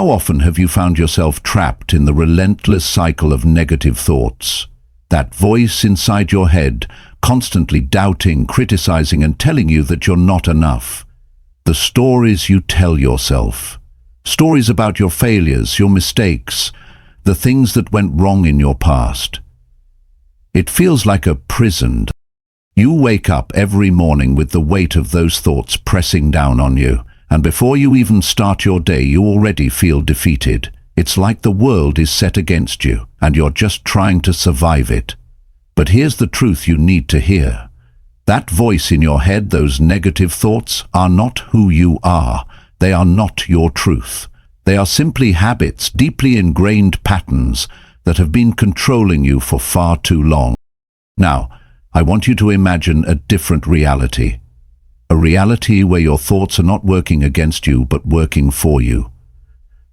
How often have you found yourself trapped in the relentless cycle of negative thoughts? That voice inside your head, constantly doubting, criticizing, and telling you that you're not enough. The stories you tell yourself. Stories about your failures, your mistakes, the things that went wrong in your past. It feels like a prison. You wake up every morning with the weight of those thoughts pressing down on you, and before you even start your day, you already feel defeated. It's like the world is set against you, and you're just trying to survive it. But here's the truth you need to hear. That voice in your head, those negative thoughts, are not who you are. They are not your truth. They are simply habits, deeply ingrained patterns that have been controlling you for far too long. Now, I want you to imagine a different reality. A reality where your thoughts are not working against you, but working for you.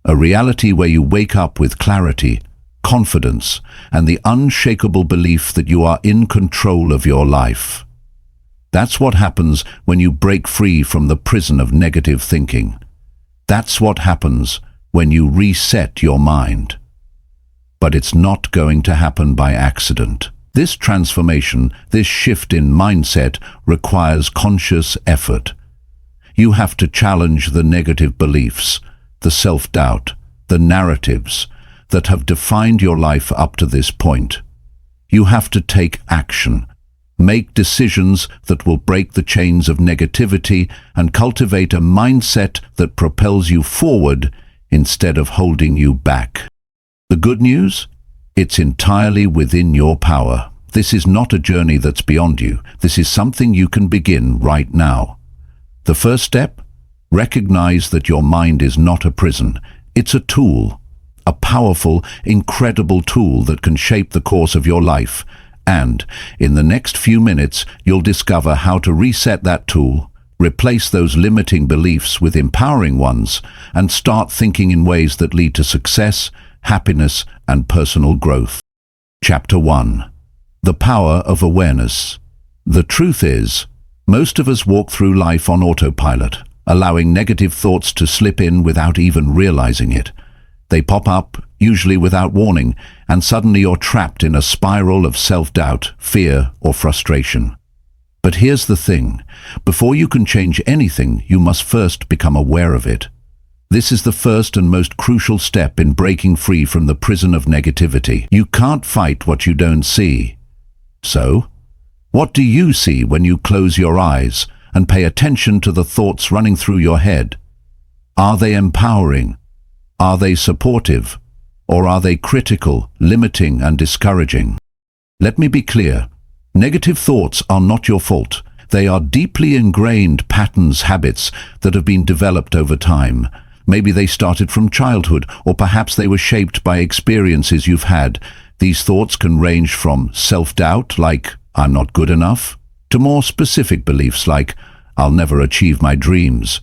A reality where you wake up with clarity, confidence, and the unshakable belief that you are in control of your life. That's what happens when you break free from the prison of negative thinking. That's what happens when you reset your mind. But it's not going to happen by accident. This transformation, this shift in mindset, requires conscious effort. You have to challenge the negative beliefs, the self-doubt, the narratives that have defined your life up to this point. You have to take action, make decisions that will break the chains of negativity and cultivate a mindset that propels you forward instead of holding you back. The good news? It's entirely within your power. This is not a journey that's beyond you. This is something you can begin right now. The first step? Recognize that your mind is not a prison. It's a tool, a powerful, incredible tool that can shape the course of your life. And in the next few minutes, you'll discover how to reset that tool, replace those limiting beliefs with empowering ones, and start thinking in ways that lead to success, happiness, and personal growth. Chapter 1. The Power of Awareness. The truth is, most of us walk through life on autopilot, allowing negative thoughts to slip in without even realizing it. They pop up, usually without warning, and suddenly you're trapped in a spiral of self-doubt, fear, or frustration. But here's the thing. Before you can change anything, you must first become aware of it. This is the first and most crucial step in breaking free from the prison of negativity. You can't fight what you don't see. So, what do you see when you close your eyes and pay attention to the thoughts running through your head? Are they empowering? Are they supportive? Or are they critical, limiting, and discouraging? Let me be clear. Negative thoughts are not your fault. They are deeply ingrained patterns, habits that have been developed over time. Maybe they started from childhood, or perhaps they were shaped by experiences you've had. These thoughts can range from self-doubt, like, I'm not good enough, to more specific beliefs like, I'll never achieve my dreams.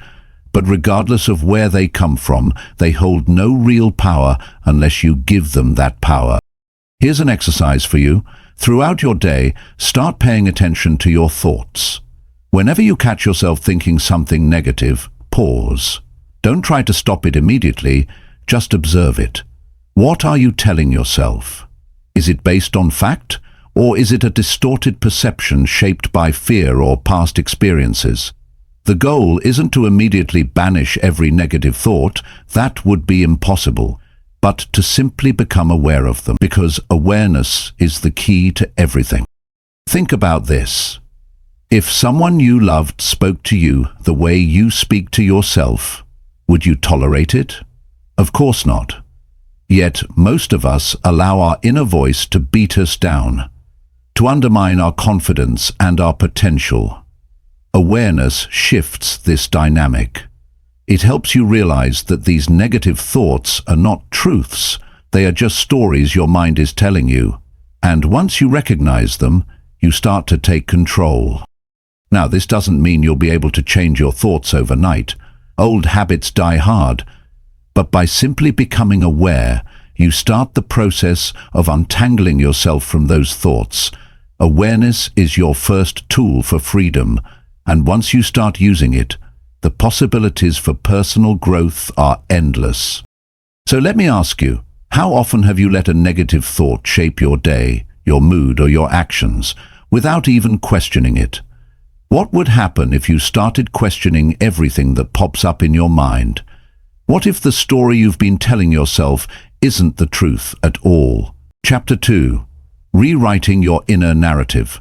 But regardless of where they come from, they hold no real power unless you give them that power. Here's an exercise for you. Throughout your day, start paying attention to your thoughts. Whenever you catch yourself thinking something negative, pause. Don't try to stop it immediately, just observe it. What are you telling yourself? Is it based on fact, or is it a distorted perception shaped by fear or past experiences? The goal isn't to immediately banish every negative thought. That would be impossible. But to simply become aware of them, because awareness is the key to everything. Think about this. If someone you loved spoke to you the way you speak to yourself, would you tolerate it? Of course not. Yet most of us allow our inner voice to beat us down, to undermine our confidence and our potential. Awareness shifts this dynamic. It helps you realize that these negative thoughts are not truths. They are just stories your mind is telling you. And once you recognize them, you start to take control. Now, this doesn't mean you'll be able to change your thoughts overnight. Old habits die hard. But by simply becoming aware, you start the process of untangling yourself from those thoughts. Awareness is your first tool for freedom. And once you start using it, the possibilities for personal growth are endless. So let me ask you, how often have you let a negative thought shape your day, your mood, or your actions, without even questioning it? What would happen if you started questioning everything that pops up in your mind? What if the story you've been telling yourself isn't the truth at all? Chapter 2. Rewriting your inner narrative.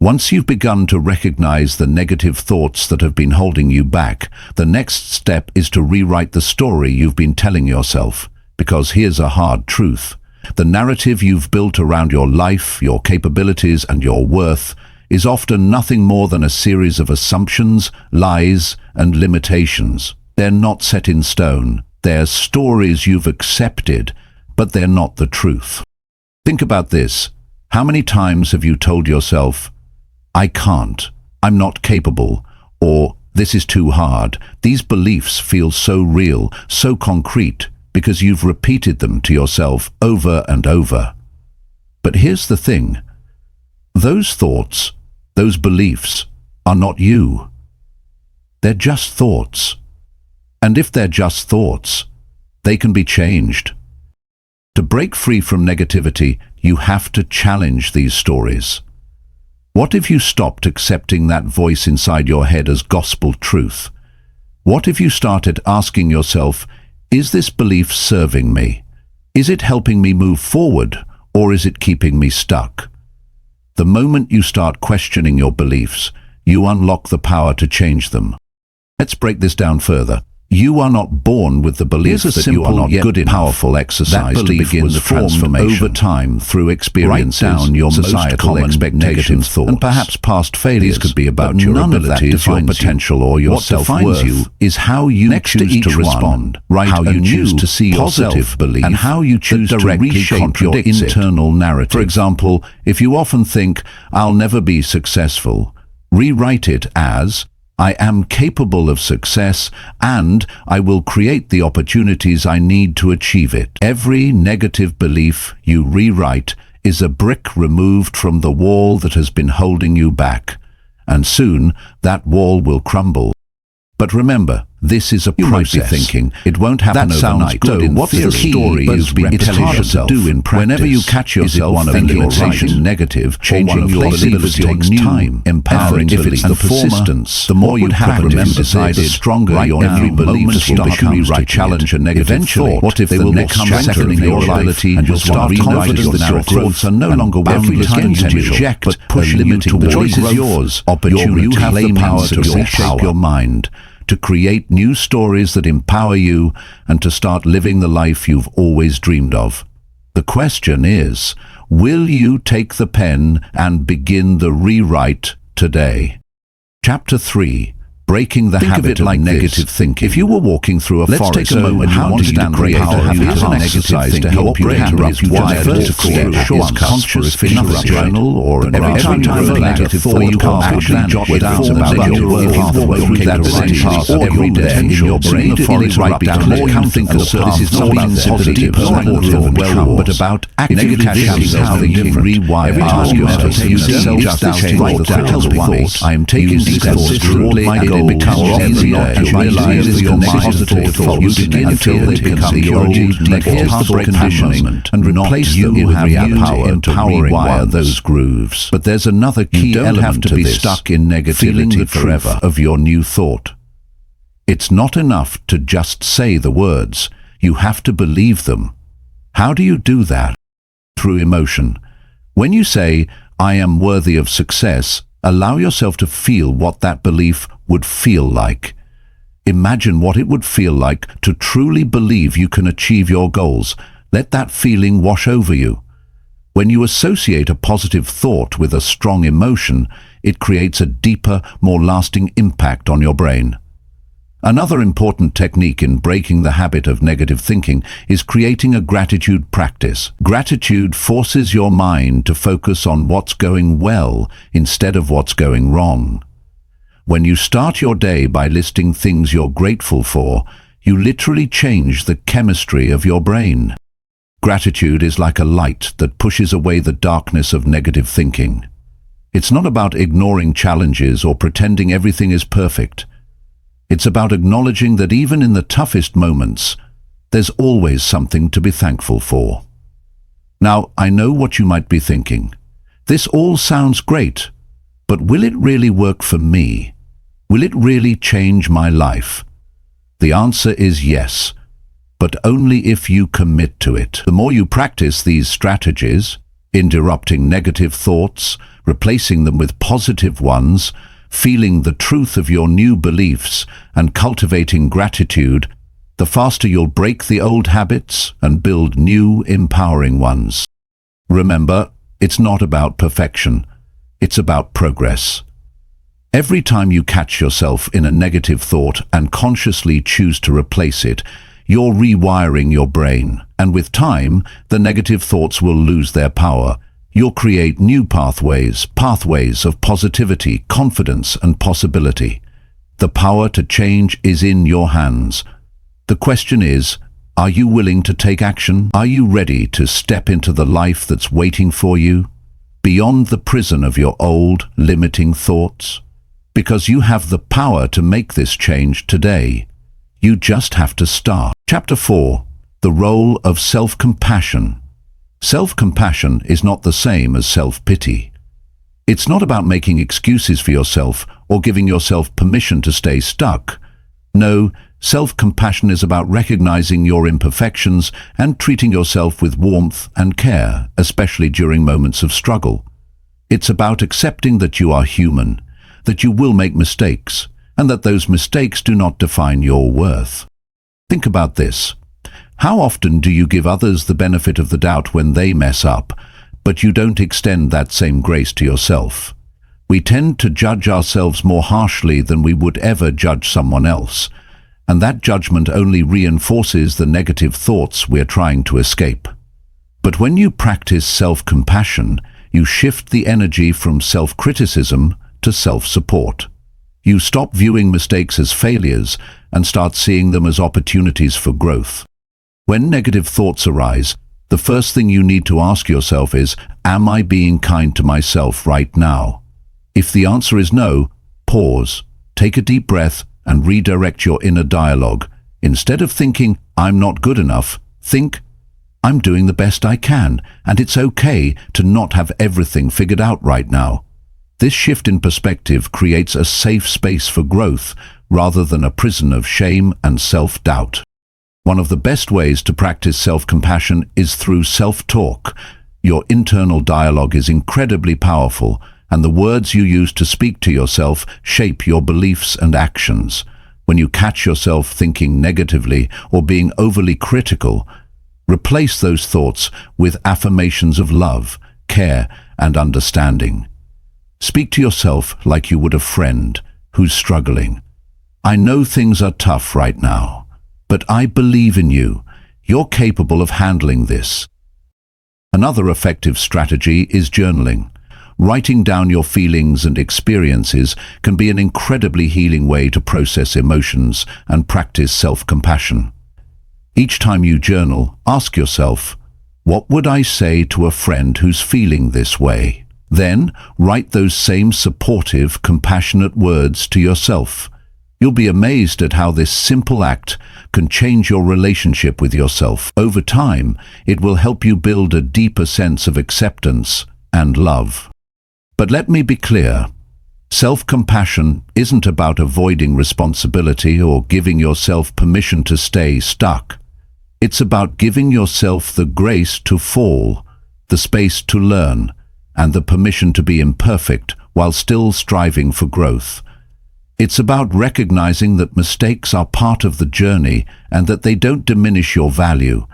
Once you've begun to recognize the negative thoughts that have been holding you back, the next step is to rewrite the story you've been telling yourself. Because here's a hard truth. The narrative you've built around your life, your capabilities, and your worth is often nothing more than a series of assumptions, lies, and limitations. They're not set in stone. They're stories you've accepted, but they're not the truth. Think about this. How many times have you told yourself, "I can't, I'm not capable," or "this is too hard"? These beliefs feel so real, so concrete, because you've repeated them to yourself over and over. But here's the thing. Those thoughts, those beliefs, are not you. They're just thoughts. And if they're just thoughts, they can be changed. To break free from negativity, you have to challenge these stories. What if you stopped accepting that voice inside your head as gospel truth? What if you started asking yourself, is this belief serving me? Is it helping me move forward, or is it keeping me stuck? The moment you start questioning your beliefs, you unlock the power to change them. Let's break this down further. You are not born with the belief that you are not good enough. Powerful exercise to begin the transformation over time through experiences, write down your societal expectations, and perhaps past failures. These could be about your abilities, your potential, or your self-worth. What defines you is how you choose to respond, how you choose to see yourself, and how you choose to reshape your internal narrative. For example, if you often think, "I'll never be successful," rewrite it as, "I am capable of success, and I will create the opportunities I need to achieve it." Every negative belief you rewrite is a brick removed from the wall that has been holding you back, and soon that wall will crumble. But remember, this is a process. Thinking it won't happen overnight. So what's the story you've been telling yourself? Whenever you catch yourself thinking something negative, changing your beliefs takes time. Empowering if it's the persistence, the more you practice, the stronger your new beliefs will become. Challenge a negative thought. What if the next chapter of your life and you'll start confident that your thoughts are no longer bound against you, but pushing you toward the choice is yours. Opportunity. You have the power to reshape your mind, to create new stories that empower you, and to start living the life you've always dreamed of. The question is, will you take the pen and begin the rewrite today? Chapter 3. Breaking the habit of negative thinking. If you were walking through a forest, take a moment. How do you create a habit of exercise to help you interrupt? You just create a short, conscious journal, or every time you have a negative thought, you can jot down about your world through that same path every day in your brain. The forest right down. The more you think of the past, this is not about positive or well, but about actively thinking how they can rewire. Every time you meditate, you self-doubting or doubtful thoughts. I am taking these steps toward my goal. Becomes easier as you realize your positive thoughts. You begin until they become the old negative conditioning and replace them with real power to rewire those grooves. But there's another key element to this: stuck in negativity forever of your new thought. It's not enough to just say the words. You have to believe them. How do you do that? Through emotion. When you say, "I am worthy of success," allow yourself to feel what that belief would feel like. Imagine what it would feel like to truly believe you can achieve your goals. Let that feeling wash over you. When you associate a positive thought with a strong emotion, it creates a deeper, more lasting impact on your brain. Another important technique in breaking the habit of negative thinking is creating a gratitude practice. Gratitude forces your mind to focus on what's going well instead of what's going wrong. When you start your day by listing things you're grateful for, you literally change the chemistry of your brain. Gratitude is like a light that pushes away the darkness of negative thinking. It's not about ignoring challenges or pretending everything is perfect. It's about acknowledging that even in the toughest moments, there's always something to be thankful for. Now, I know what you might be thinking. This all sounds great, but will it really work for me? Will it really change my life? The answer is yes, but only if you commit to it. The more you practice these strategies, interrupting negative thoughts, replacing them with positive ones, feeling the truth of your new beliefs, and cultivating gratitude, the faster you'll break the old habits and build new, empowering ones. Remember, it's not about perfection. It's about progress. Every time you catch yourself in a negative thought and consciously choose to replace it, you're rewiring your brain, and with time, the negative thoughts will lose their power. You'll create new pathways of positivity, confidence, and possibility. The power to change is in your hands. The question is, are you willing to take action? Are you ready to step into the life that's waiting for you, beyond the prison of your old, limiting thoughts? Because you have the power to make this change today. You just have to start. Chapter 4. The role of self-compassion. Self-compassion is not the same as self-pity. It's not about making excuses for yourself or giving yourself permission to stay stuck. No, self-compassion is about recognizing your imperfections and treating yourself with warmth and care, especially during moments of struggle. It's about accepting that you are human, that you will make mistakes, and that those mistakes do not define your worth. Think about this. How often do you give others the benefit of the doubt when they mess up, but you don't extend that same grace to yourself? We tend to judge ourselves more harshly than we would ever judge someone else, and that judgment only reinforces the negative thoughts we're trying to escape. But when you practice self-compassion, you shift the energy from self-criticism to self-support. You stop viewing mistakes as failures and start seeing them as opportunities for growth. When negative thoughts arise, the first thing you need to ask yourself is, am I being kind to myself right now? If the answer is no, pause, take a deep breath, and redirect your inner dialogue. Instead of thinking, I'm not good enough, think, I'm doing the best I can, and it's okay to not have everything figured out right now. This shift in perspective creates a safe space for growth rather than a prison of shame and self-doubt. One of the best ways to practice self-compassion is through self-talk. Your internal dialogue is incredibly powerful, and the words you use to speak to yourself shape your beliefs and actions. When you catch yourself thinking negatively or being overly critical, replace those thoughts with affirmations of love, care, and understanding. Speak to yourself like you would a friend who's struggling. I know things are tough right now, but I believe in you. You're capable of handling this. Another effective strategy is journaling. Writing down your feelings and experiences can be an incredibly healing way to process emotions and practice self-compassion. Each time you journal, ask yourself, what would I say to a friend who's feeling this way? Then, write those same supportive, compassionate words to yourself. You'll be amazed at how this simple act can change your relationship with yourself. Over time, it will help you build a deeper sense of acceptance and love. But let me be clear, self-compassion isn't about avoiding responsibility or giving yourself permission to stay stuck. It's about giving yourself the grace to fall, the space to learn, and the permission to be imperfect while still striving for growth. It's about recognizing that mistakes are part of the journey and that they don't diminish your value.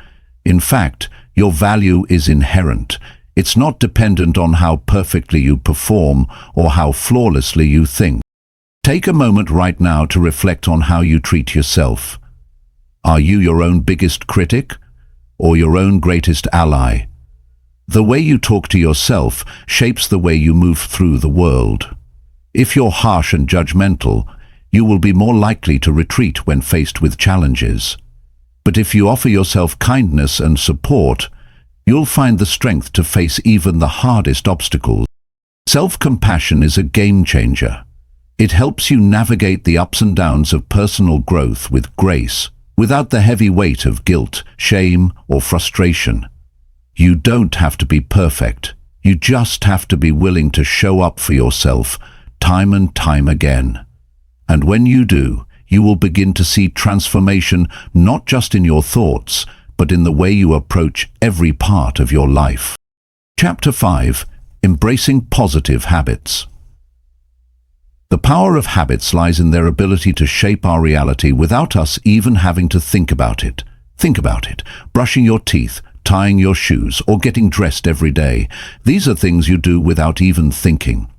In fact, your value is inherent. It's not dependent on how perfectly you perform or how flawlessly you think. Take a moment right now to reflect on how you treat yourself. Are you your own biggest critic or your own greatest ally? The way you talk to yourself shapes the way you move through the world. If you're harsh and judgmental, you will be more likely to retreat when faced with challenges. But if you offer yourself kindness and support, you'll find the strength to face even the hardest obstacles. Self-compassion is a game changer. It helps you navigate the ups and downs of personal growth with grace, without the heavy weight of guilt, shame, or frustration. You don't have to be perfect. You just have to be willing to show up for yourself time and time again. And when you do, you will begin to see transformation not just in your thoughts, but in the way you approach every part of your life. Chapter 5. Embracing Positive Habits. The power of habits lies in their ability to shape our reality without us even having to think about it. Think about it. Brushing your teeth, tying your shoes, or getting dressed every day. These are things you do without even thinking.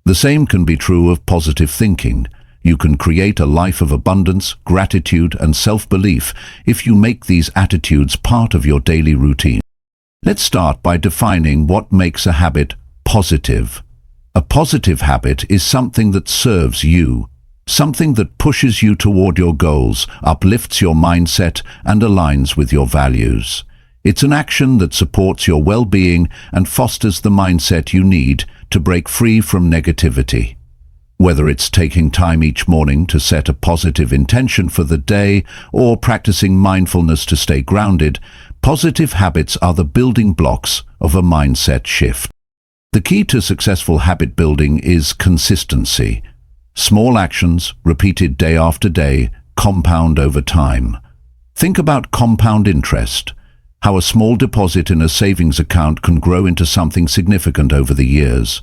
The same can be true of positive thinking. You can create a life of abundance, gratitude, and self-belief if you make these attitudes part of your daily routine. Let's start by defining what makes a habit positive. A positive habit is something that serves you, something that pushes you toward your goals, uplifts your mindset, and aligns with your values. It's an action that supports your well-being and fosters the mindset you need to break free from negativity. Whether it's taking time each morning to set a positive intention for the day or practicing mindfulness to stay grounded, positive habits are the building blocks of a mindset shift. The key to successful habit building is consistency. Small actions, repeated day after day, compound over time. Think about compound interest, how a small deposit in a savings account can grow into something significant over the years.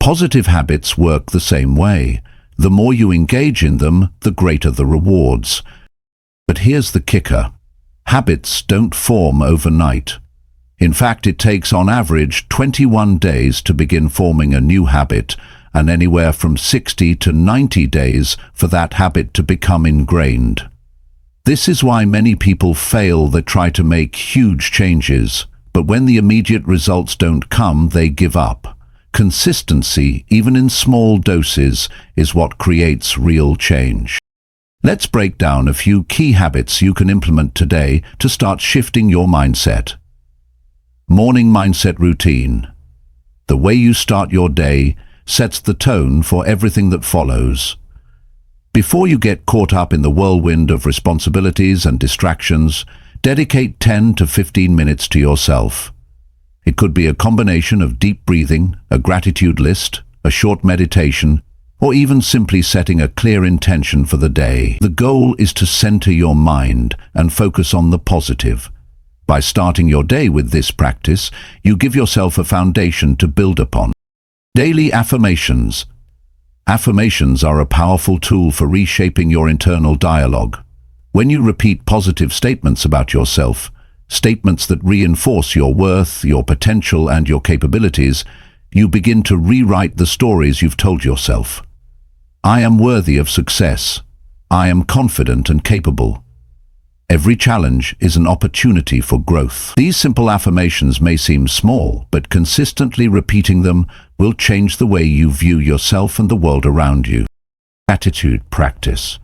Positive habits work the same way. The more you engage in them, the greater the rewards. But here's the kicker. Habits don't form overnight. In fact, it takes on average 21 days to begin forming a new habit, and anywhere from 60 to 90 days for that habit to become ingrained. This is why many people fail that try to make huge changes, but when the immediate results don't come, they give up. Consistency, even in small doses, is what creates real change. Let's break down a few key habits you can implement today to start shifting your mindset. Morning mindset routine. The way you start your day sets the tone for everything that follows. Before you get caught up in the whirlwind of responsibilities and distractions, dedicate 10 to 15 minutes to yourself. It could be a combination of deep breathing, a gratitude list, a short meditation, or even simply setting a clear intention for the day. The goal is to center your mind and focus on the positive. By starting your day with this practice, you give yourself a foundation to build upon. Daily affirmations. Affirmations are a powerful tool for reshaping your internal dialogue. When you repeat positive statements about yourself, statements that reinforce your worth, your potential, and your capabilities, you begin to rewrite the stories you've told yourself. I am worthy of success. I am confident and capable. Every challenge is an opportunity for growth. These simple affirmations may seem small, but consistently repeating them will change the way you view yourself and the world around you. Gratitude practice.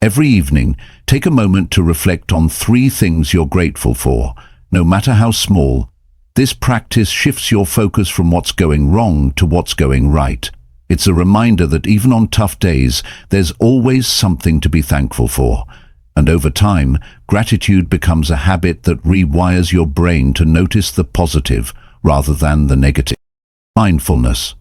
Every evening, take a moment to reflect on 3 things you're grateful for, no matter how small. This practice shifts your focus from what's going wrong to what's going right. It's a reminder that even on tough days, there's always something to be thankful for. And over time, gratitude becomes a habit that rewires your brain to notice the positive rather than the negative. Mindfulness.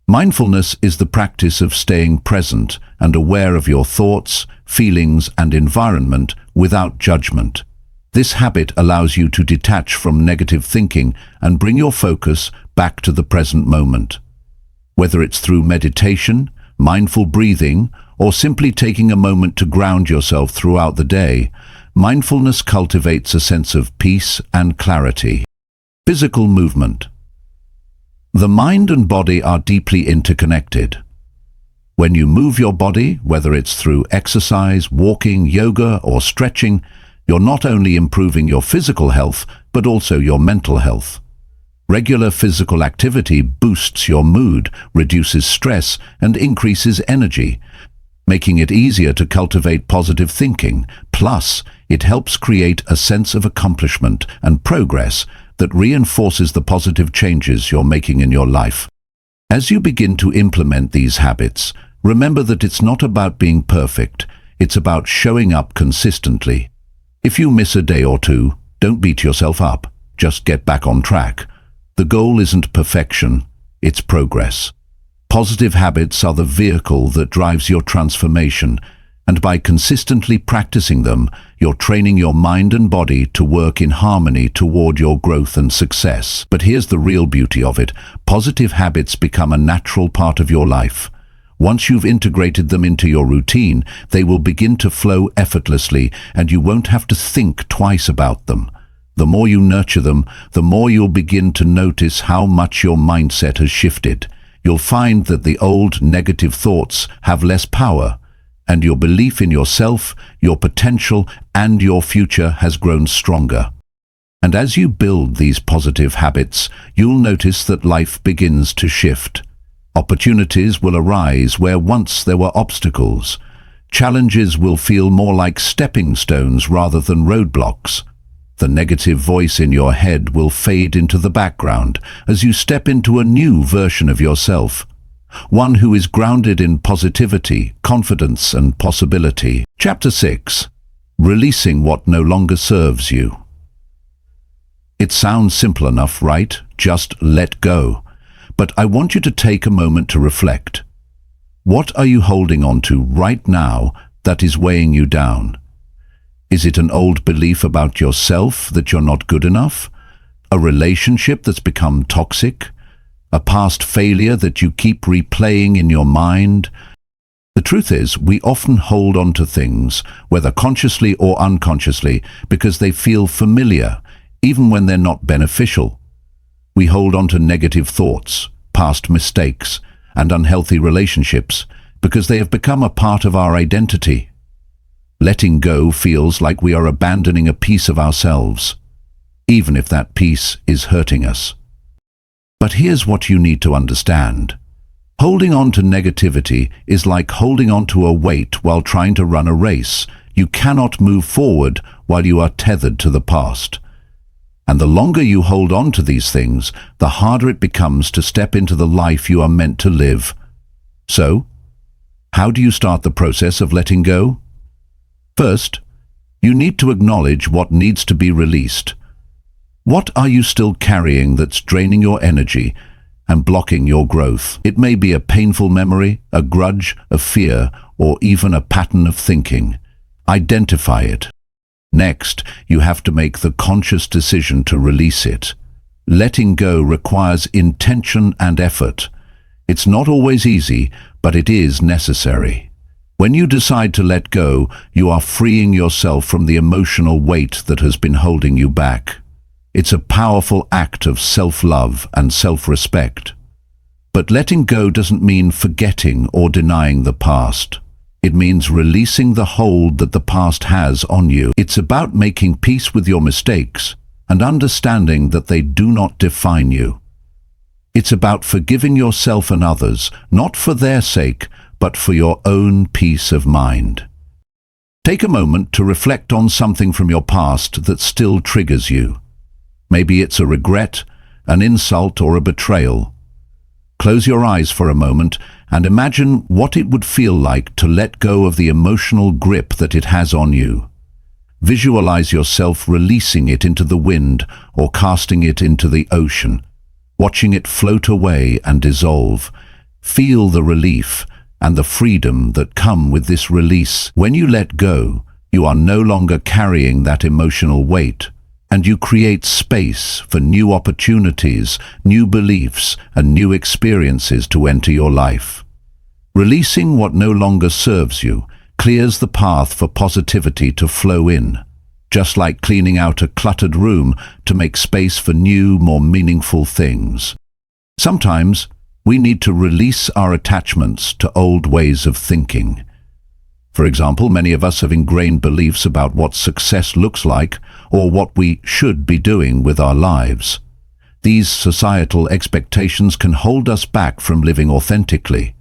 Mindfulness is the practice of staying present and aware of your thoughts, feelings, and environment without judgment. This habit allows you to detach from negative thinking and bring your focus back to the present moment. Whether it's through meditation, mindful breathing, or simply taking a moment to ground yourself throughout the day, mindfulness cultivates a sense of peace and clarity. Physical movement. The mind and body are deeply interconnected. When you move your body, whether it's through exercise, walking, yoga, or stretching, you're not only improving your physical health, but also your mental health. Regular physical activity boosts your mood, reduces stress, and increases energy, making it easier to cultivate positive thinking. Plus, it helps create a sense of accomplishment and progress that reinforces the positive changes you're making in your life. As you begin to implement these habits, remember that it's not about being perfect. It's about showing up consistently. If you miss a day or two, don't beat yourself up. Just get back on track. The goal isn't perfection, it's progress. Positive habits are the vehicle that drives your transformation, and by consistently practicing them, you're training your mind and body to work in harmony toward your growth and success. But here's the real beauty of it. Positive habits become a natural part of your life. Once you've integrated them into your routine, they will begin to flow effortlessly, and you won't have to think twice about them. The more you nurture them, the more you'll begin to notice how much your mindset has shifted. You'll find that the old negative thoughts have less power, and your belief in yourself, your potential, and your future has grown stronger. And as you build these positive habits, you'll notice that life begins to shift. Opportunities will arise where once there were obstacles. Challenges will feel more like stepping stones rather than roadblocks. The negative voice in your head will fade into the background as you step into a new version of yourself. One who is grounded in positivity, confidence, and possibility. Chapter 6. Releasing what no longer serves you. It sounds simple enough, right? Just let go. But I want you to take a moment to reflect. What are you holding on to right now that is weighing you down? Is it an old belief about yourself that you're not good enough? A relationship that's become toxic? A past failure that you keep replaying in your mind? The truth is, we often hold on to things, whether consciously or unconsciously, because they feel familiar, even when they're not beneficial. We hold on to negative thoughts, past mistakes, and unhealthy relationships, because they have become a part of our identity. Letting go feels like we are abandoning a piece of ourselves, even if that piece is hurting us. But here's what you need to understand. Holding on to negativity is like holding on to a weight while trying to run a race. You cannot move forward while you are tethered to the past. And the longer you hold on to these things, the harder it becomes to step into the life you are meant to live. So, how do you start the process of letting go? First, you need to acknowledge what needs to be released. What are you still carrying that's draining your energy and blocking your growth? It may be a painful memory, a grudge, a fear, or even a pattern of thinking. Identify it. Next, you have to make the conscious decision to release it. Letting go requires intention and effort. It's not always easy, but it is necessary. When you decide to let go, you are freeing yourself from the emotional weight that has been holding you back. It's a powerful act of self-love and self-respect. But letting go doesn't mean forgetting or denying the past. It means releasing the hold that the past has on you. It's about making peace with your mistakes and understanding that they do not define you. It's about forgiving yourself and others, not for their sake, but for your own peace of mind. Take a moment to reflect on something from your past that still triggers you. Maybe it's a regret, an insult, or a betrayal. Close your eyes for a moment and imagine what it would feel like to let go of the emotional grip that it has on you. Visualize yourself releasing it into the wind or casting it into the ocean, watching it float away and dissolve. Feel the relief and the freedom that come with this release. When you let go, you are no longer carrying that emotional weight, and you create space for new opportunities, new beliefs, and new experiences to enter your life. Releasing what no longer serves you clears the path for positivity to flow in, just like cleaning out a cluttered room to make space for new, more meaningful things. Sometimes, we need to release our attachments to old ways of thinking. For example, many of us have ingrained beliefs about what success looks like or what we should be doing with our lives. These societal expectations can hold us back from living authentically.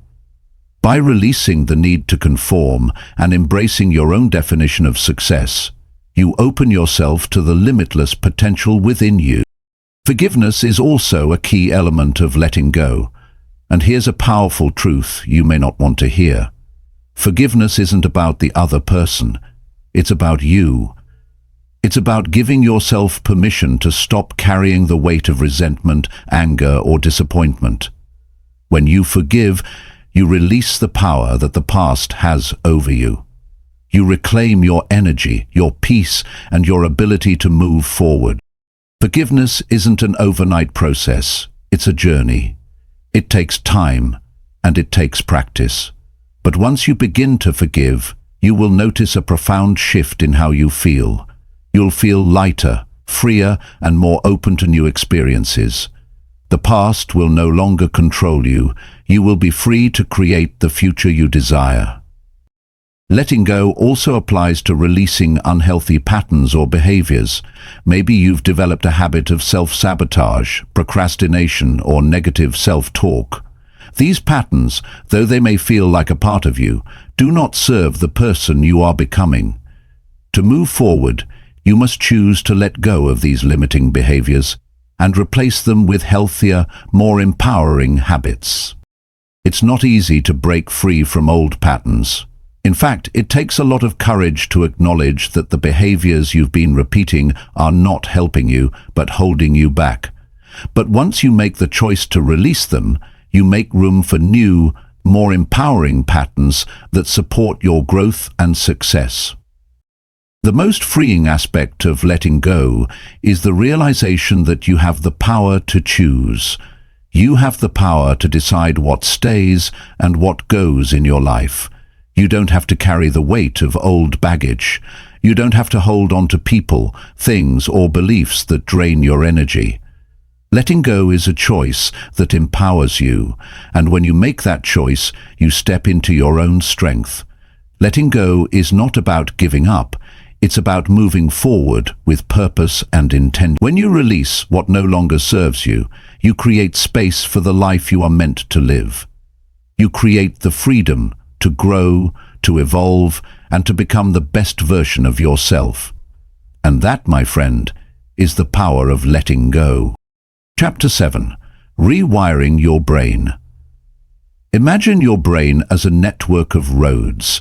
By releasing the need to conform and embracing your own definition of success, you open yourself to the limitless potential within you. Forgiveness is also a key element of letting go. And here's a powerful truth you may not want to hear. Forgiveness isn't about the other person. It's about you. It's about giving yourself permission to stop carrying the weight of resentment, anger, or disappointment. When you forgive, you release the power that the past has over you. You reclaim your energy, your peace, and your ability to move forward. Forgiveness isn't an overnight process. It's a journey. It takes time, and it takes practice. But once you begin to forgive, you will notice a profound shift in how you feel. You'll feel lighter, freer, and more open to new experiences. The past will no longer control you. You will be free to create the future you desire. Letting go also applies to releasing unhealthy patterns or behaviors. Maybe you've developed a habit of self-sabotage, procrastination, or negative self-talk. These patterns, though they may feel like a part of you, do not serve the person you are becoming. To move forward, you must choose to let go of these limiting behaviors and replace them with healthier, more empowering habits. It's not easy to break free from old patterns. In fact, it takes a lot of courage to acknowledge that the behaviors you've been repeating are not helping you, but holding you back. But once you make the choice to release them, you make room for new, more empowering patterns that support your growth and success. The most freeing aspect of letting go is the realization that you have the power to choose. You have the power to decide what stays and what goes in your life. You don't have to carry the weight of old baggage. You don't have to hold on to people, things, or beliefs that drain your energy. Letting go is a choice that empowers you, and when you make that choice, you step into your own strength. Letting go is not about giving up. It's about moving forward with purpose and intent. When you release what no longer serves you, you create space for the life you are meant to live. You create the freedom to grow, to evolve, and to become the best version of yourself. And that, my friend, is the power of letting go. Chapter 7. Rewiring your brain. Imagine your brain as a network of roads.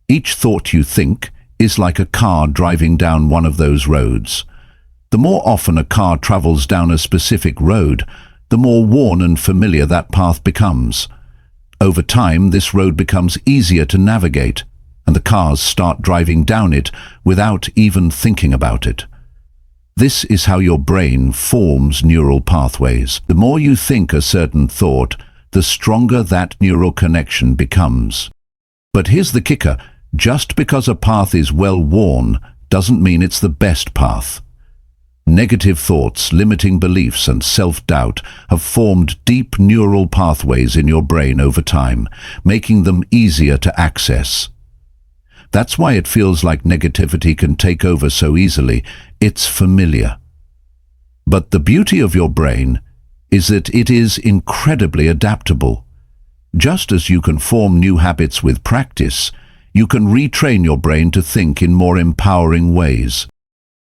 Each thought you think is like a car driving down one of those roads. The more often a car travels down a specific road, the more worn and familiar that path becomes. Over time, this road becomes easier to navigate, and the cars start driving down it without even thinking about it. This is how your brain forms neural pathways. The more you think a certain thought, the stronger that neural connection becomes. But here's the kicker. Just because a path is well worn doesn't mean it's the best path. Negative thoughts, limiting beliefs, and self-doubt have formed deep neural pathways in your brain over time, making them easier to access. That's why it feels like negativity can take over so easily. It's familiar. But the beauty of your brain is that it is incredibly adaptable. Just as you can form new habits with practice, you can retrain your brain to think in more empowering ways.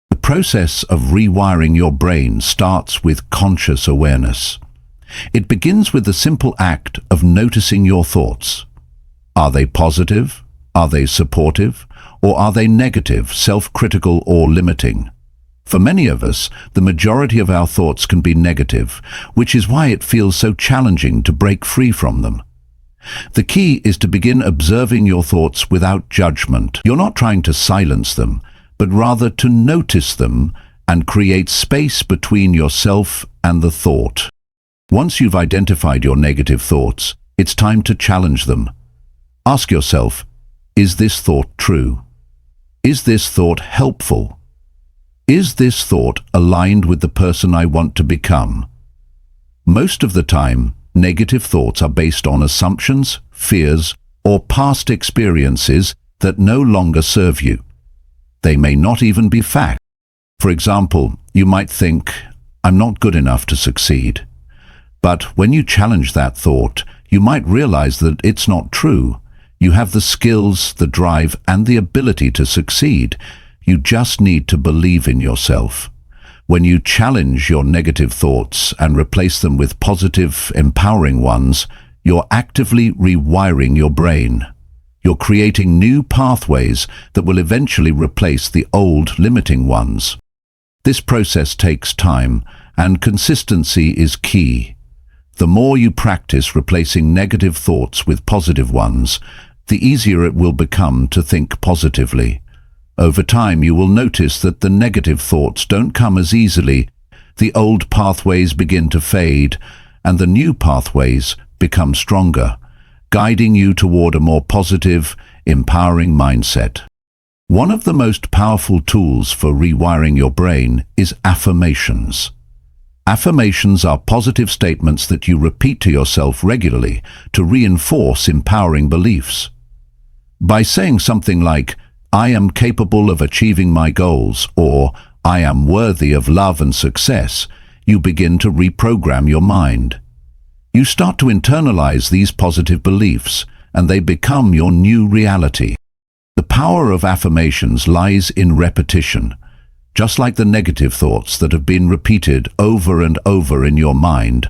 The process of rewiring your brain starts with conscious awareness. It begins with the simple act of noticing your thoughts. Are they positive? Are they supportive? Or are they negative, self-critical, or limiting? For many of us, the majority of our thoughts can be negative, which is why it feels so challenging to break free from them. The key is to begin observing your thoughts without judgment. You're not trying to silence them, but rather to notice them and create space between yourself and the thought. Once you've identified your negative thoughts, it's time to challenge them. Ask yourself, is this thought true? Is this thought helpful? Is this thought aligned with the person I want to become? Most of the time, negative thoughts are based on assumptions, fears, or past experiences that no longer serve you. They may not even be fact. For example, you might think, I'm not good enough to succeed. But when you challenge that thought, you might realize that it's not true. You have the skills, the drive, and the ability to succeed. You just need to believe in yourself. When you challenge your negative thoughts and replace them with positive, empowering ones, you're actively rewiring your brain. You're creating new pathways that will eventually replace the old limiting ones. This process takes time, and consistency is key. The more you practice replacing negative thoughts with positive ones, the easier it will become to think positively. Over time, you will notice that the negative thoughts don't come as easily. The old pathways begin to fade, and the new pathways become stronger, guiding you toward a more positive, empowering mindset. One of the most powerful tools for rewiring your brain is affirmations. Affirmations are positive statements that you repeat to yourself regularly to reinforce empowering beliefs. By saying something like, "I am capable of achieving my goals," or "I am worthy of love and success," you begin to reprogram your mind. You start to internalize these positive beliefs, and they become your new reality. The power of affirmations lies in repetition. Just like the negative thoughts that have been repeated over and over in your mind,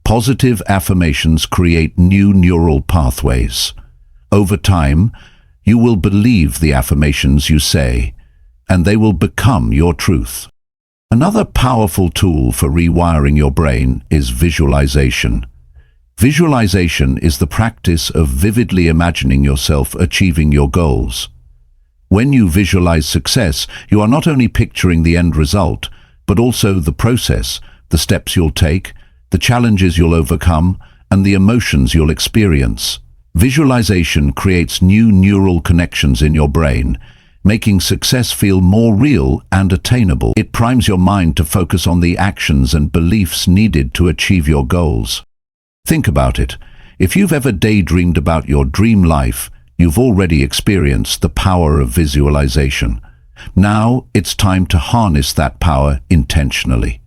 positive affirmations create new neural pathways. Over time, you will believe the affirmations you say, and they will become your truth. Another powerful tool for rewiring your brain is visualization. Visualization is the practice of vividly imagining yourself achieving your goals. When you visualize success, you are not only picturing the end result, but also the process, the steps you'll take, the challenges you'll overcome, and the emotions you'll experience. Visualization creates new neural connections in your brain, making success feel more real and attainable. It primes your mind to focus on the actions and beliefs needed to achieve your goals. Think about it. If you've ever daydreamed about your dream life, you've already experienced the power of visualization. Now it's time to harness that power intentionally.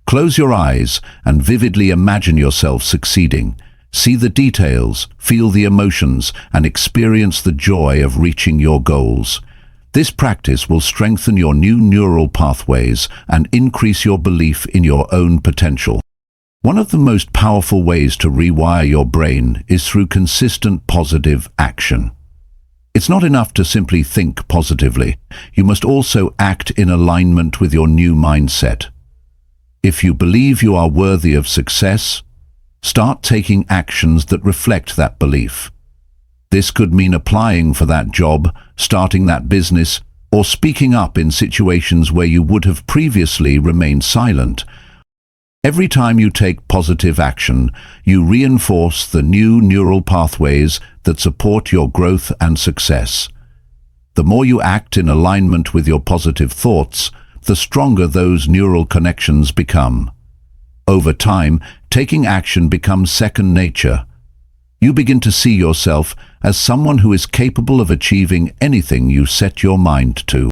Close your eyes and vividly imagine yourself succeeding. See the details, feel the emotions, and experience the joy of reaching your goals. This practice will strengthen your new neural pathways and increase your belief in your own potential. One of the most powerful ways to rewire your brain is through consistent positive action. It's not enough to simply think positively. You must also act in alignment with your new mindset. If you believe you are worthy of success, start taking actions that reflect that belief. This could mean applying for that job, starting that business, or speaking up in situations where you would have previously remained silent. Every time you take positive action, you reinforce the new neural pathways that support your growth and success. The more you act in alignment with your positive thoughts, the stronger those neural connections become. Over time, taking action becomes second nature. You begin to see yourself as someone who is capable of achieving anything you set your mind to.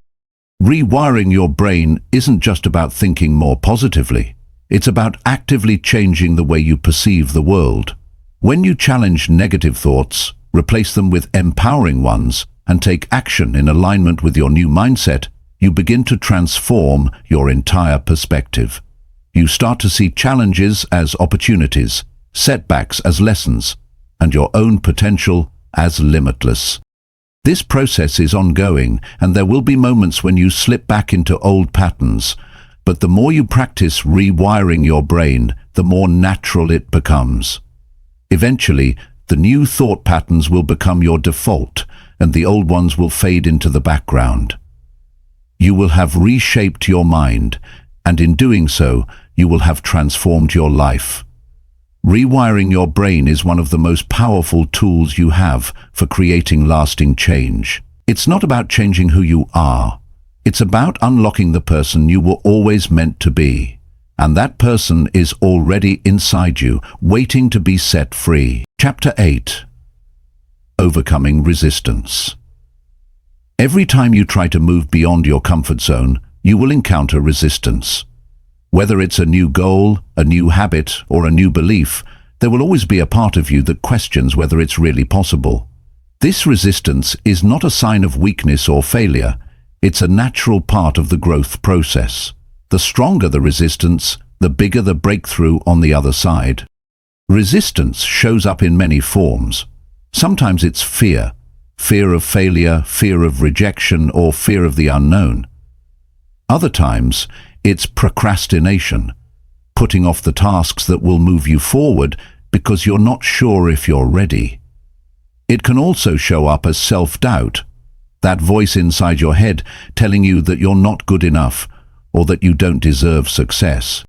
Rewiring your brain isn't just about thinking more positively. It's about actively changing the way you perceive the world. When you challenge negative thoughts, replace them with empowering ones, and take action in alignment with your new mindset, you begin to transform your entire perspective. You start to see challenges as opportunities, setbacks as lessons, and your own potential as limitless. This process is ongoing, and there will be moments when you slip back into old patterns, but the more you practice rewiring your brain, the more natural it becomes. Eventually, the new thought patterns will become your default, and the old ones will fade into the background. You will have reshaped your mind, and in doing so, you will have transformed your life. Rewiring your brain is one of the most powerful tools you have for creating lasting change. It's not about changing who you are. It's about unlocking the person you were always meant to be. And that person is already inside you, waiting to be set free. Chapter 8. Overcoming resistance. Every time you try to move beyond your comfort zone, you will encounter resistance. Whether it's a new goal, a new habit, or a new belief, there will always be a part of you that questions whether it's really possible. This resistance is not a sign of weakness or failure. It's a natural part of the growth process. The stronger the resistance, the bigger the breakthrough on the other side. Resistance shows up in many forms. Sometimes it's fear. fear of failure, fear of rejection, or fear of the unknown. Other times, it's procrastination, putting off the tasks that will move you forward because you're not sure if you're ready. It can also show up as self-doubt, that voice inside your head telling you that you're not good enough or that you don't deserve success.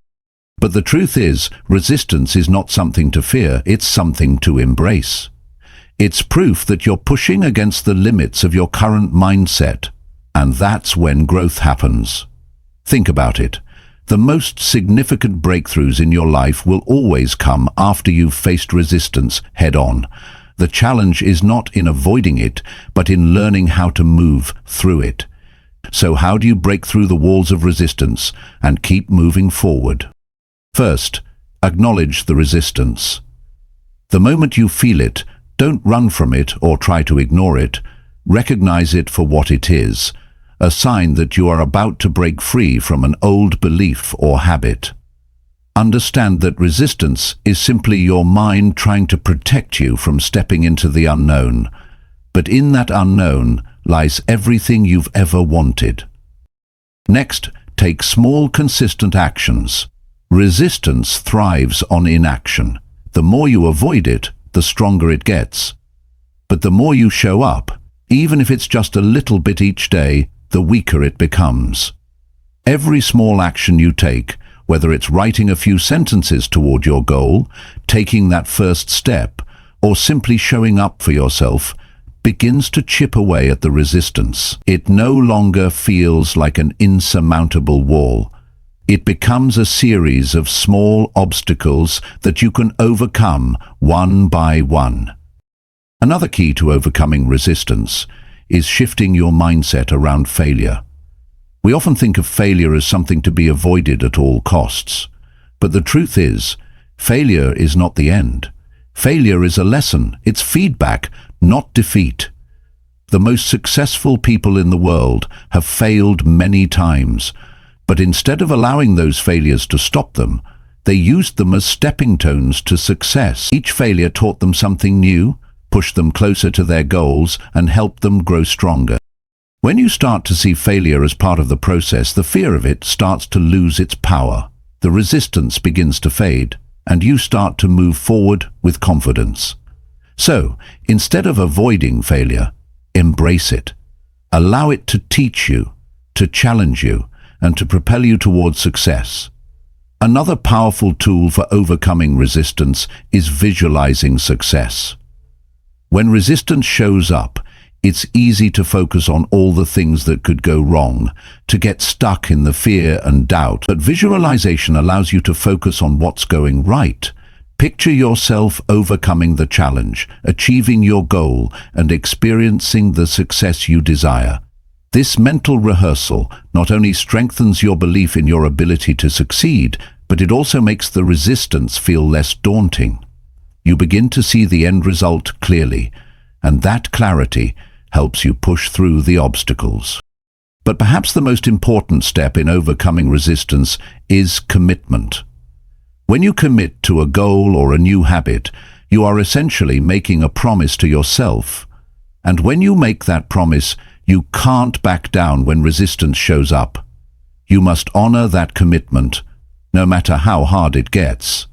But the truth is, resistance is not something to fear, it's something to embrace. It's proof that you're pushing against the limits of your current mindset, and that's when growth happens. Think about it. The most significant breakthroughs in your life will always come after you've faced resistance head-on. The challenge is not in avoiding it, but in learning how to move through it. So how do you break through the walls of resistance and keep moving forward? First, acknowledge the resistance. The moment you feel it, don't run from it or try to ignore it. Recognize it for what it is, a sign that you are about to break free from an old belief or habit. Understand that resistance is simply your mind trying to protect you from stepping into the unknown. But in that unknown lies everything you've ever wanted. Next, take small, consistent actions. Resistance thrives on inaction. The more you avoid it, the stronger it gets. But the more you show up, even if it's just a little bit each day, the weaker it becomes. Every small action you take, whether it's writing a few sentences toward your goal, taking that first step, or simply showing up for yourself, begins to chip away at the resistance. It no longer feels like an insurmountable wall. It becomes a series of small obstacles that you can overcome one by one. Another key to overcoming resistance is shifting your mindset around failure. We often think of failure as something to be avoided at all costs. But the truth is, failure is not the end. Failure is a lesson. It's feedback, not defeat. The most successful people in the world have failed many times, but instead of allowing those failures to stop them, they used them as stepping stones to success. Each failure taught them something new, pushed them closer to their goals, and helped them grow stronger. When you start to see failure as part of the process, the fear of it starts to lose its power. The resistance begins to fade, and you start to move forward with confidence. So, instead of avoiding failure, embrace it. Allow it to teach you, to challenge you, and to propel you towards success. Another powerful tool for overcoming resistance is visualizing success. When resistance shows up, it's easy to focus on all the things that could go wrong, to get stuck in the fear and doubt. But visualization allows you to focus on what's going right. Picture yourself overcoming the challenge, achieving your goal, and experiencing the success you desire. This mental rehearsal not only strengthens your belief in your ability to succeed, but it also makes the resistance feel less daunting. You begin to see the end result clearly, and that clarity helps you push through the obstacles. But perhaps the most important step in overcoming resistance is commitment. When you commit to a goal or a new habit, you are essentially making a promise to yourself. And when you make that promise, you can't back down when resistance shows up. You must honor that commitment, no matter how hard it gets.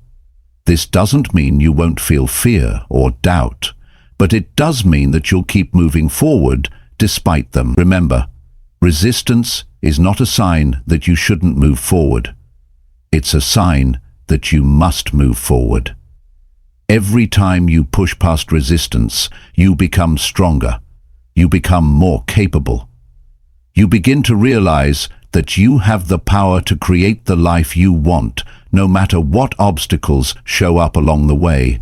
This doesn't mean you won't feel fear or doubt, but it does mean that you'll keep moving forward despite them. Remember, resistance is not a sign that you shouldn't move forward. It's a sign that you must move forward. Every time you push past resistance, you become stronger. You become more capable. You begin to realize that you have the power to create the life you want, no matter what obstacles show up along the way.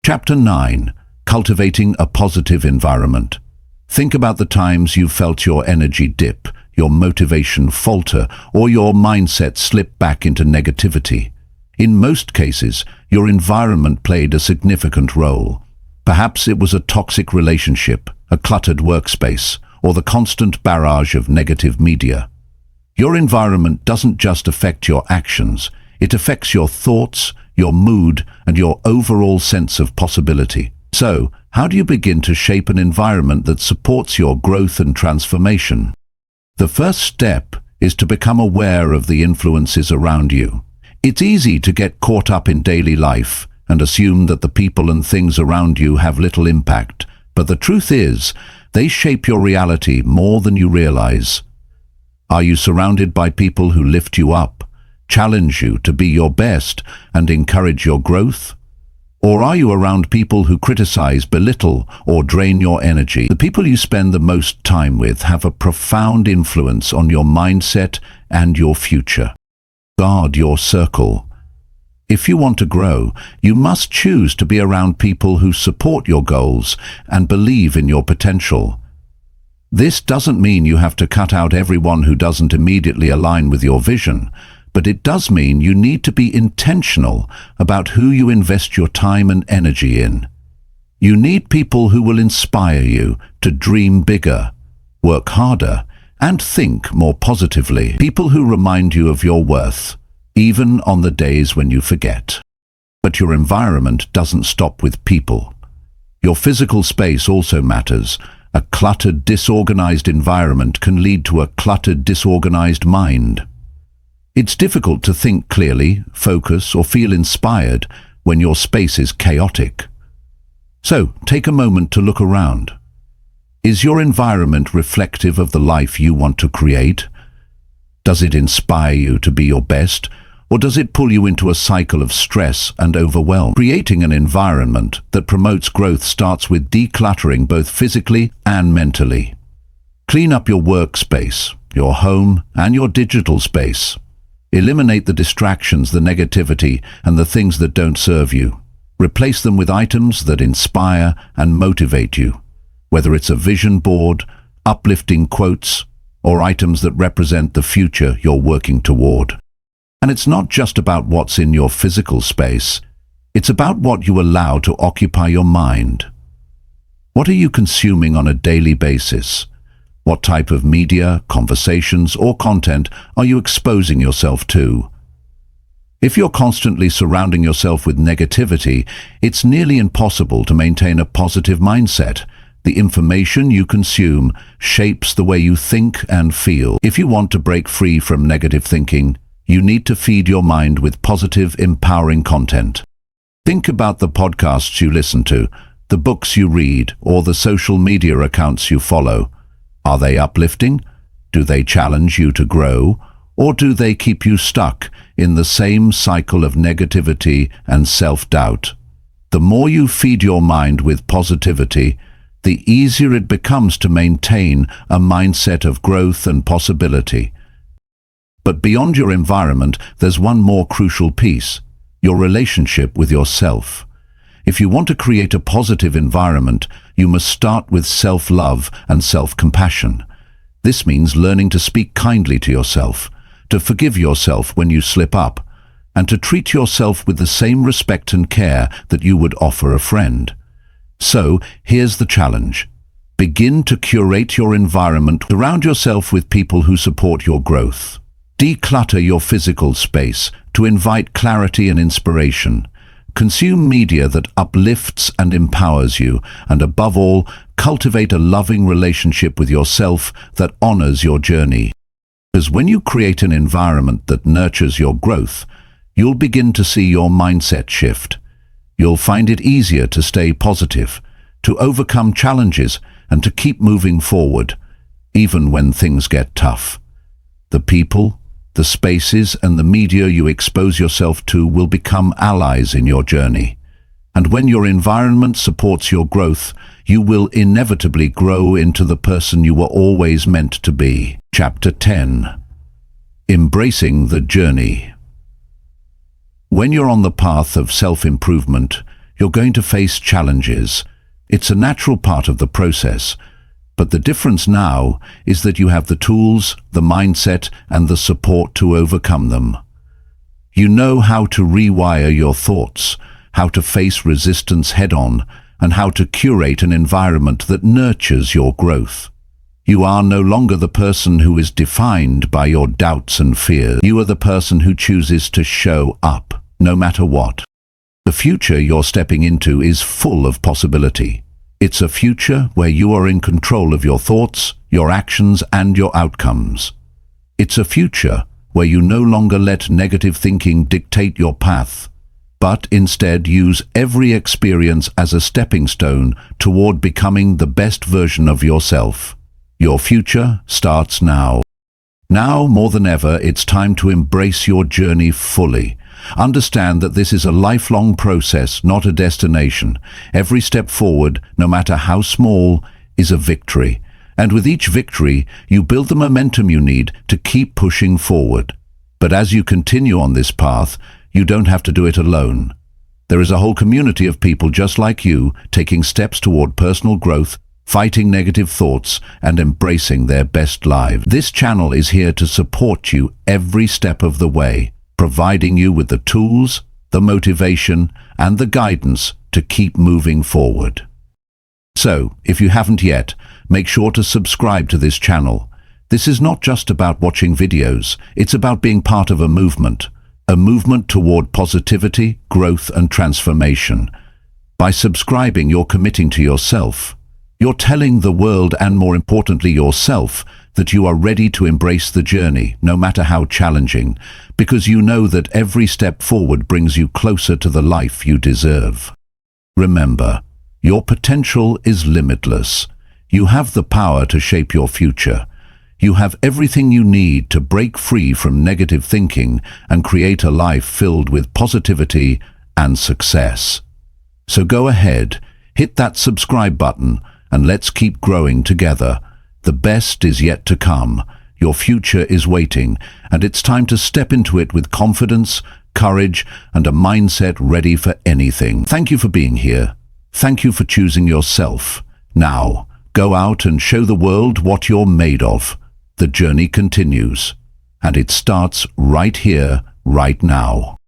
Chapter 9. Cultivating a positive environment. Think about the times you felt your energy dip, your motivation falter, or your mindset slip back into negativity. In most cases, your environment played a significant role. Perhaps it was a toxic relationship, a cluttered workspace, or the constant barrage of negative media. Your environment doesn't just affect your actions, it affects your thoughts, your mood, and your overall sense of possibility. So, how do you begin to shape an environment that supports your growth and transformation? The first step is to become aware of the influences around you. It's easy to get caught up in daily life and assume that the people and things around you have little impact, but the truth is, they shape your reality more than you realize. Are you surrounded by people who lift you up, challenge you to be your best, and encourage your growth? Or are you around people who criticize, belittle, or drain your energy? The people you spend the most time with have a profound influence on your mindset and your future. Guard your circle. If you want to grow, you must choose to be around people who support your goals and believe in your potential. This doesn't mean you have to cut out everyone who doesn't immediately align with your vision, but it does mean you need to be intentional about who you invest your time and energy in. You need people who will inspire you to dream bigger, work harder, and think more positively. People who remind you of your worth, even on the days when you forget. But your environment doesn't stop with people. Your physical space also matters. A cluttered, disorganized environment can lead to a cluttered, disorganized mind. It's difficult to think clearly, focus, or feel inspired when your space is chaotic. So, take a moment to look around. Is your environment reflective of the life you want to create? Does it inspire you to be your best, or does it pull you into a cycle of stress and overwhelm? Creating an environment that promotes growth starts with decluttering both physically and mentally. Clean up your workspace, your home, and your digital space. Eliminate the distractions, the negativity, and the things that don't serve you. Replace them with items that inspire and motivate you, whether it's a vision board, uplifting quotes, or items that represent the future you're working toward. And it's not just about what's in your physical space, it's about what you allow to occupy your mind. What are you consuming on a daily basis? What type of media, conversations, or content are you exposing yourself to? If you're constantly surrounding yourself with negativity, it's nearly impossible to maintain a positive mindset. The information you consume shapes the way you think and feel. If you want to break free from negative thinking, you need to feed your mind with positive, empowering content. Think about the podcasts you listen to, the books you read, or the social media accounts you follow. Are they uplifting? Do they challenge you to grow? Or do they keep you stuck in the same cycle of negativity and self-doubt? The more you feed your mind with positivity, the easier it becomes to maintain a mindset of growth and possibility. But beyond your environment, there's one more crucial piece: your relationship with yourself. If you want to create a positive environment, you must start with self-love and self-compassion. This means learning to speak kindly to yourself, to forgive yourself when you slip up, and to treat yourself with the same respect and care that you would offer a friend. So, here's the challenge. Begin to curate your environment. Surround yourself with people who support your growth. Declutter your physical space to invite clarity and inspiration. Consume media that uplifts and empowers you, and above all, cultivate a loving relationship with yourself that honors your journey. Because when you create an environment that nurtures your growth, you'll begin to see your mindset shift. You'll find it easier to stay positive, to overcome challenges, and to keep moving forward, even when things get tough. The people, the spaces, and the media you expose yourself to will become allies in your journey. And when your environment supports your growth, you will inevitably grow into the person you were always meant to be. Chapter 10. Embracing the journey. When you're on the path of self-improvement, you're going to face challenges. It's a natural part of the process. But the difference now is that you have the tools, the mindset, and the support to overcome them. You know how to rewire your thoughts, how to face resistance head-on, and how to curate an environment that nurtures your growth. You are no longer the person who is defined by your doubts and fears. You are the person who chooses to show up, no matter what. The future you're stepping into is full of possibility. It's a future where you are in control of your thoughts, your actions, and your outcomes. It's a future where you no longer let negative thinking dictate your path, but instead use every experience as a stepping stone toward becoming the best version of yourself. Your future starts now. Now, more than ever, it's time to embrace your journey fully. Understand that this is a lifelong process, not a destination. Every step forward, no matter how small, is a victory. And with each victory, you build the momentum you need to keep pushing forward. But as you continue on this path, you don't have to do it alone. There is a whole community of people just like you, taking steps toward personal growth, fighting negative thoughts, and embracing their best lives. This channel is here to support you every step of the way, providing you with the tools, the motivation, and the guidance to keep moving forward. So, if you haven't yet, make sure to subscribe to this channel. This is not just about watching videos, it's about being part of a movement toward positivity, growth, and transformation. By subscribing, you're committing to yourself. You're telling the world, and more importantly yourself, that you are ready to embrace the journey, no matter how challenging, because you know that every step forward brings you closer to the life you deserve. Remember, your potential is limitless. You have the power to shape your future. You have everything you need to break free from negative thinking and create a life filled with positivity and success. So go ahead, hit that subscribe button, and let's keep growing together. The best is yet to come. Your future is waiting, and it's time to step into it with confidence, courage, and a mindset ready for anything. Thank you for being here. Thank you for choosing yourself. Now, go out and show the world what you're made of. The journey continues, and it starts right here, right now.